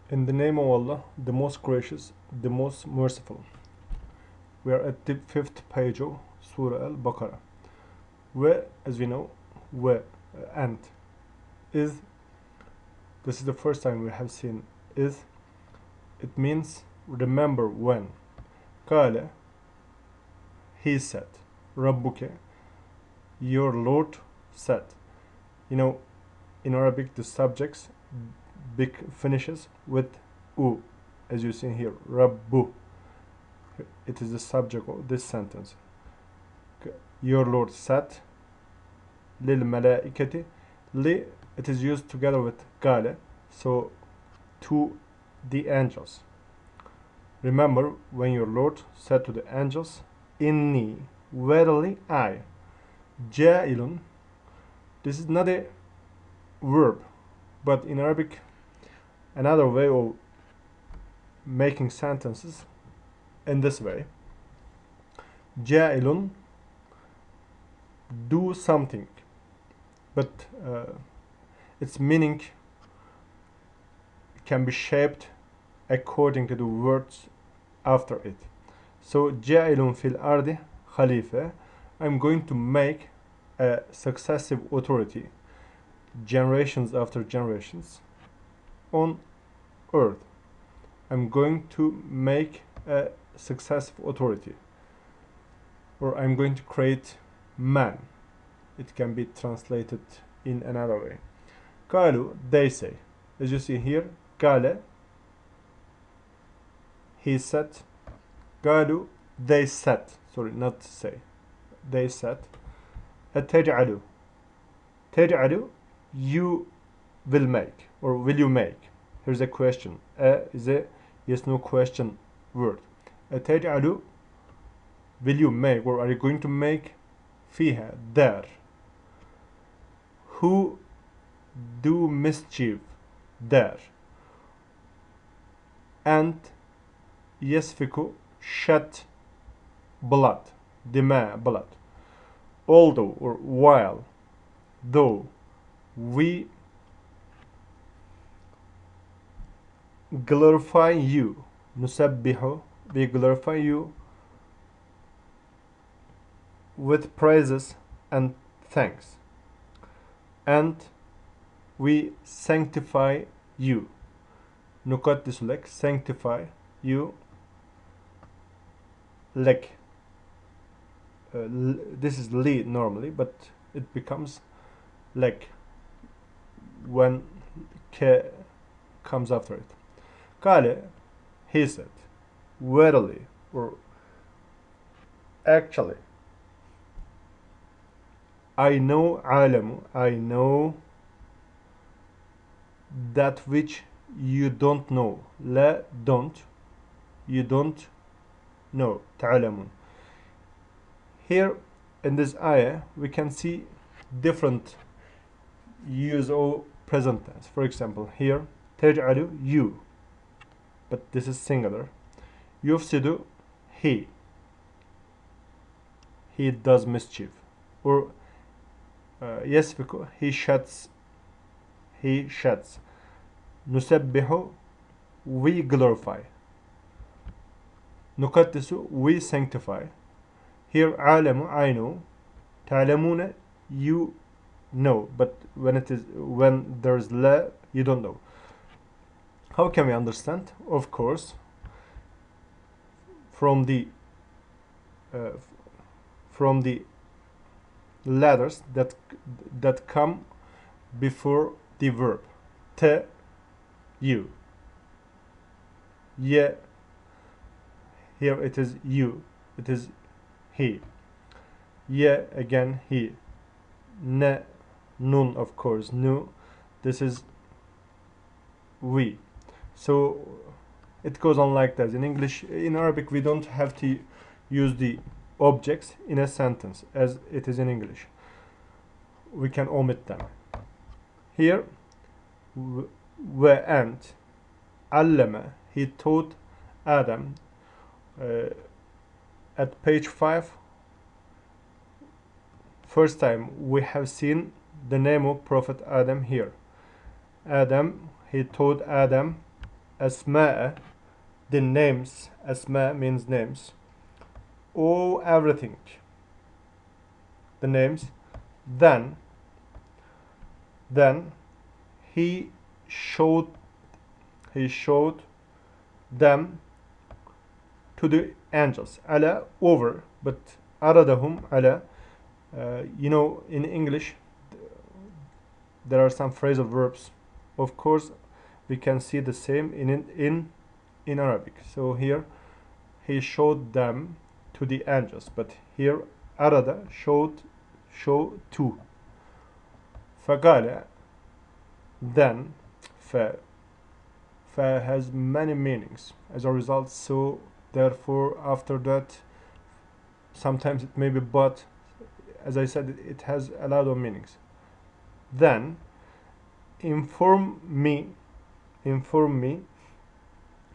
In the name of Allah, the most gracious, the most merciful. We are at the 5th page of Surah Al-Baqarah, where, as we know, where and is. This is the first time we have seen is. It means remember when. Kale, he said. Rabbuke, your Lord said. In Arabic, the subjects finishes with u, as you see here. Rabbu. It is the subject of this sentence. Your Lord said. Lil malaikati. Li, it is used together with kale, so to the angels. Remember when your Lord said to the angels, Inni, verily I, ja'ilun. This is not a verb, but in Arabic, another way of making sentences in this way. Ja'ilun, do something, but its meaning can be shaped according to the words after it. So, ja'ilun fil ardi khalifa, I'm going to make a successive authority, generations after generations, on earth. I'm going to make a successive authority, or I'm going to create man. It can be translated in another way. Kalu, they say. As you see here, Kale, he said. Kalu, they said. Sorry, not say. They said. Taj'alu. Taj'alu, you will make, or will you make? Here's a question. Is a yes no question word. Taj'alu, will you make, or are you going to make? Fiha, there. Who do mischief there. And yasfiku, shed blood, dima, blood. Although, or while, though, we glorify you, nusabbihu, we glorify you with praises and thanks, and we sanctify you, nukaddisu lek, sanctify you lek. This is li normally, but it becomes lek when ke comes after it. Kale, he said, verily, or actually, I know alamu, I know that which you don't know. La, don't, you don't know. Ta'alamun. Here in this ayah we can see different use of present tense. For example, here taj'alu, you, but this is singular. Yufsidu, he does mischief. Or yasfiku, he sheds. Nusabbihu, we glorify. Nukaddisu, we sanctify. Here alamu, I know. Ta'lamuna, you know, but when there's la, you don't know. How can we understand? Of course, from the letters that come before the verb. Te, you. Ye, here it is you, it is he. Ye, again he. Ne, nun, of course, nu, this is we. So it goes on like that. In English, in Arabic, we don't have to use the objects in a sentence as it is in English. We can omit them. Here, and allama, he taught Adam. At page 5, first time we have seen the name of Prophet Adam here. Adam, he taught Adam asma, the names. Asma means names. Oh, everything, the names. Then he showed he showed them to the angels. Ala, over, but aradahum ala. In English there are some phrasal verbs. Of course, we can see the same in Arabic. So here he showed them to the angels, but here arada show to. فقال, then. Fa has many meanings as a result, so therefore after that sometimes it may be but. As I said, it has a lot of meanings. Then inform me,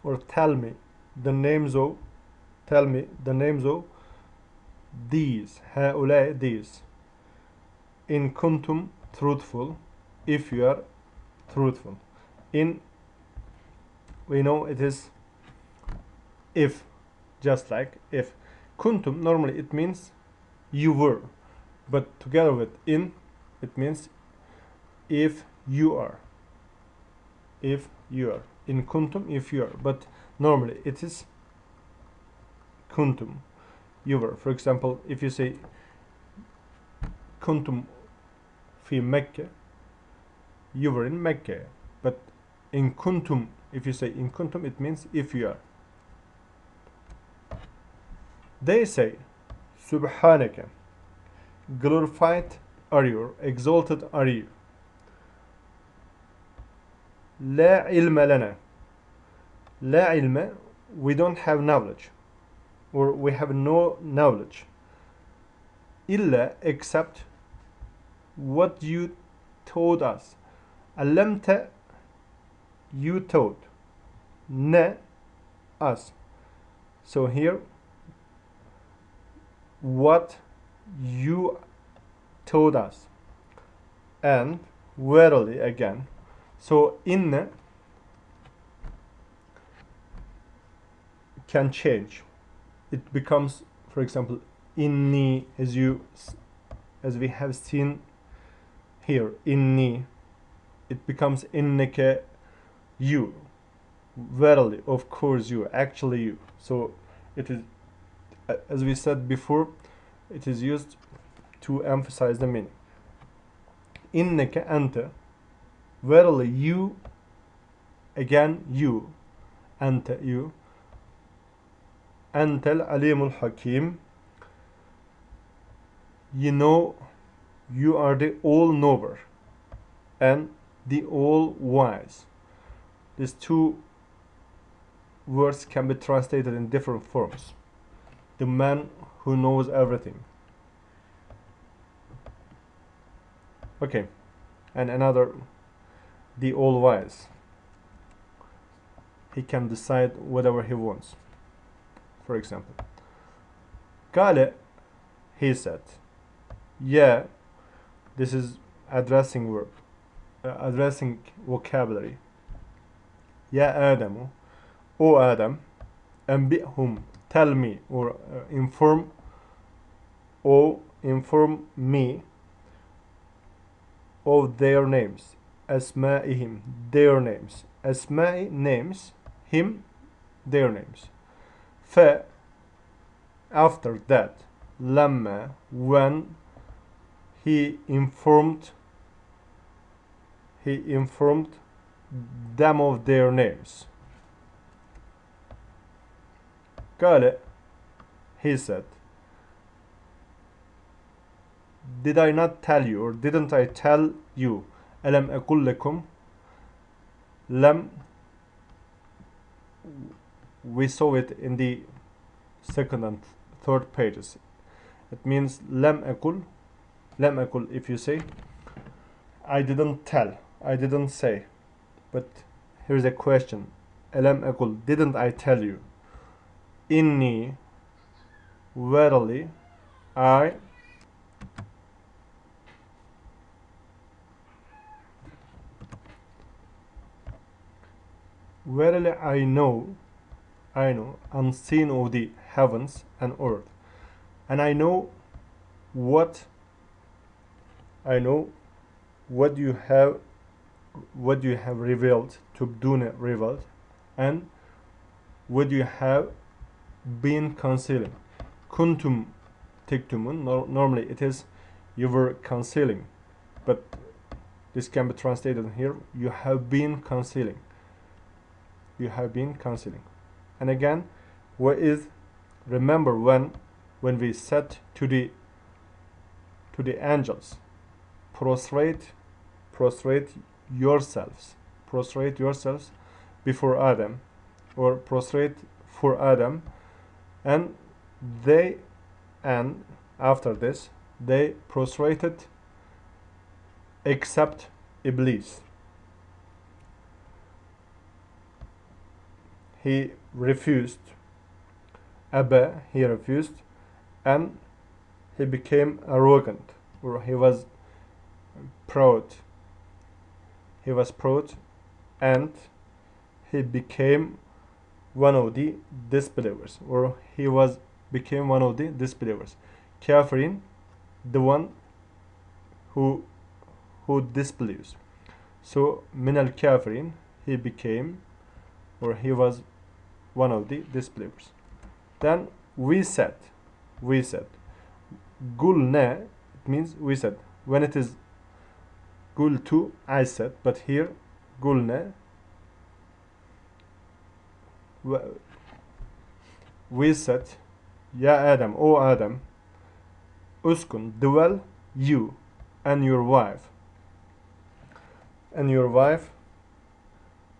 or tell me the names of these, هؤلاء, these, in kuntum, truthful, if you are truthful. In, we know it is if, just like if. Kuntum, normally it means you were, but together with in, it means if you are. If you are. In kuntum, if you are. But normally it is kuntum, you were. For example, if you say kuntum fi Mecca, you were in Mecca. But in kuntum, if you say in kuntum, it means if you are. They say, Subhanaka, glorified are you, or exalted are you. La ilma lana. La ilma, we don't have knowledge, or we have no knowledge. Illa, except what you taught us. Allamta, you taught. Na, us. So here, what you taught us. And verily, again. So inna can change. It becomes, for example, inni, as we have seen here, inni. It becomes innaka, you. Verily, of course, you. Actually, you. So it is, as we said before, it is used to emphasize the meaning. Innaka anta, verily you, again you, anta, you. Antal alimul hakim, you know, you are the all-knower and the all-wise. These two words can be translated in different forms. The man who knows everything. Okay, and another, the all-wise. He can decide whatever he wants. For example, Kale, he said. Yeah, this is addressing verb, addressing vocabulary. Ya Adamu, O Adam, ambihum, tell me, or inform, or inform me of their names. Asma'ihim, their names. Asma'i, names. Him, their names. Fa, after that. Lamma, when. He informed them of their names. Kale, he said, did I not tell you, or didn't I tell you? Alam aqul lakum. Lam, we saw it in the second and third pages. It means lam aqul. Lam aqul, if you say, I didn't tell, I didn't say. But here's a question. Alam aqul, didn't I tell you? Inni, verily, I verily I know unseen of the heavens and earth, and I know what I know what you have revealed to Dune revealed, and what you have been concealing. Kuntum tiktumun. Normally it is you were concealing, but this can be translated here. You have been concealing. You have been concealing. And again, what is? Remember when we said to the angels, prostrate yourselves before Adam, or prostrate for Adam, and after this they prostrated except Iblis. He refused. He refused, and he became arrogant, or he was proud. And he became one of the disbelievers, or became one of the disbelievers. Kafirin, the one who disbelieves. So min al kafirin, he became, or he was one of the disbelievers. Then we said gulne, it means we said. When it is gultu, I said, but here gulne, we said, Ya Adam, O Adam, uskun, dwell you and your wife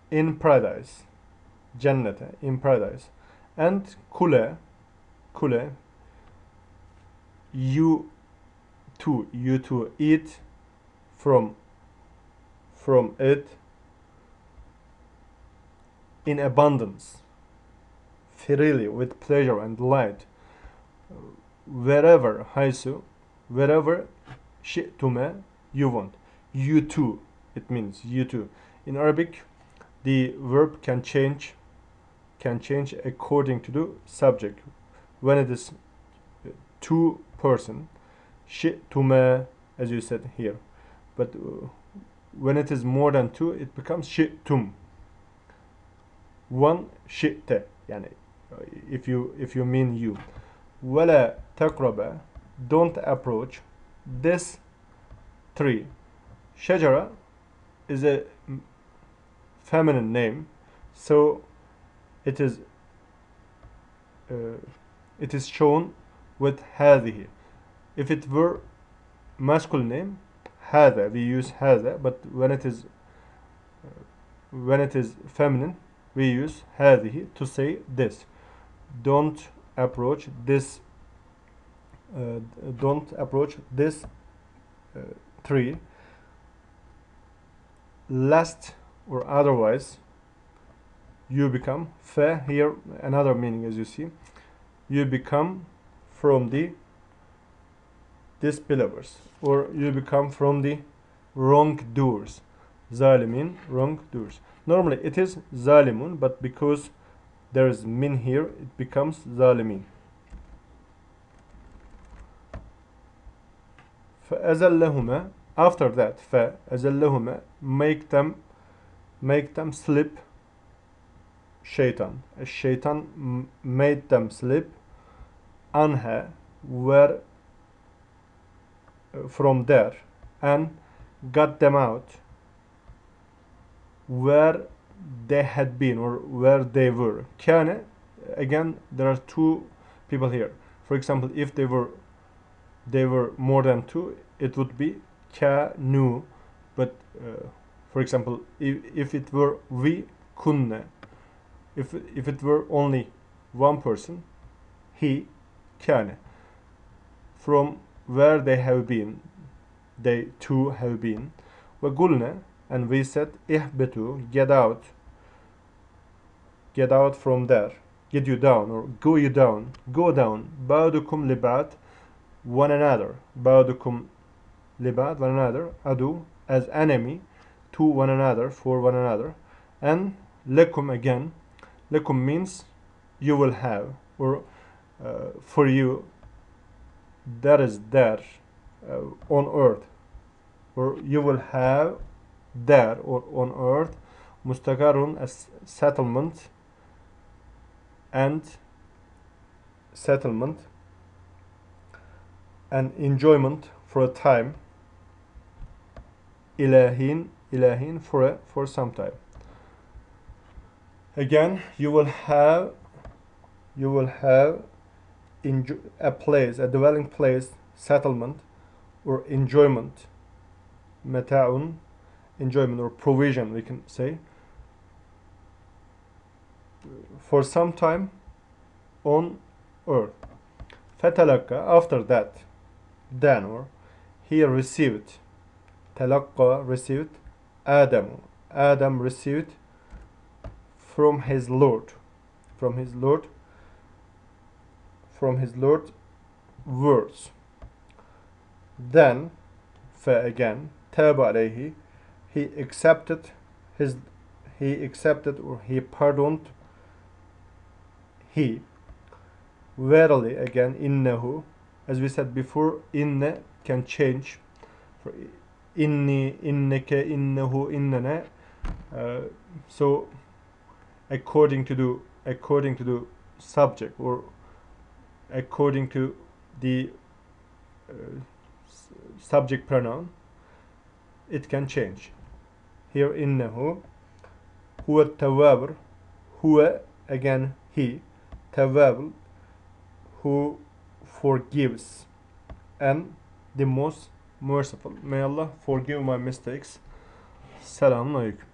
in paradise, Jannata, in paradise, and kule, you too eat from it in abundance, freely, with pleasure and delight, wherever shi'tume, you want. You too, it means you too. In Arabic, the verb can change according to the subject. When it is two person, shi'tume, as you said here, but when it is more than two, it becomes shi'tum. One shi'te, yani if you mean you. Wala taqraba, don't approach this tree. Shajara is a feminine name, so it is shown with هذه. If it were masculine name, هذا, we use هذا, but when it is feminine, we use هذه to say this. Don't approach this tree, lest or otherwise you become fa. Here another meaning, as you see, you become from the disbelievers, or you become from the wrongdoers. Zalimin, wrongdoers. Normally it is zalimun, but because there is min here, it becomes zalimin. فَأَزَلَّهُمَا, after that, فَأَزَلَّهُمَا, make them slip. Shaitan, a shaitan made them slip. Anha, where from there, and got them out where they had been, or where they were. Kana, again, there are two people here. For example, if they were more than two, it would be kanu. But for example, if it were we kunne, if it were only one person, he kana. From where they have been, they too have been. وَقُلْنَا, and we said, ihbitu, get out from there, get you down, or go down. Ba'dukum libat, one another. Ba'dukum libat, one another. Adu, as enemy to one another, for one another. And Lekum again. Lekum means you will have, or for you, that is there on earth, or you will have there or on earth, mustakarun as settlement, and settlement and enjoyment for a time, ilahin for some time. Again, you will have a place, a dwelling place, settlement, or enjoyment, mata'un, enjoyment or provision, we can say, for some time on earth. Fatalaka, after that, then, or he received, talaqqa, received, Adam received from his Lord words. Then, fa again, taba alayhi, he accepted or he pardoned, he. Verily, again, innahu, as we said before, inna can change for inni, innaka, innahu, innana. So according to the subject, or according to the subject pronoun, it can change. Here innahu huwa tawwab, huwa again he, tawwab who forgives, and the most merciful. May Allah forgive my mistakes. Selamun Aleyküm.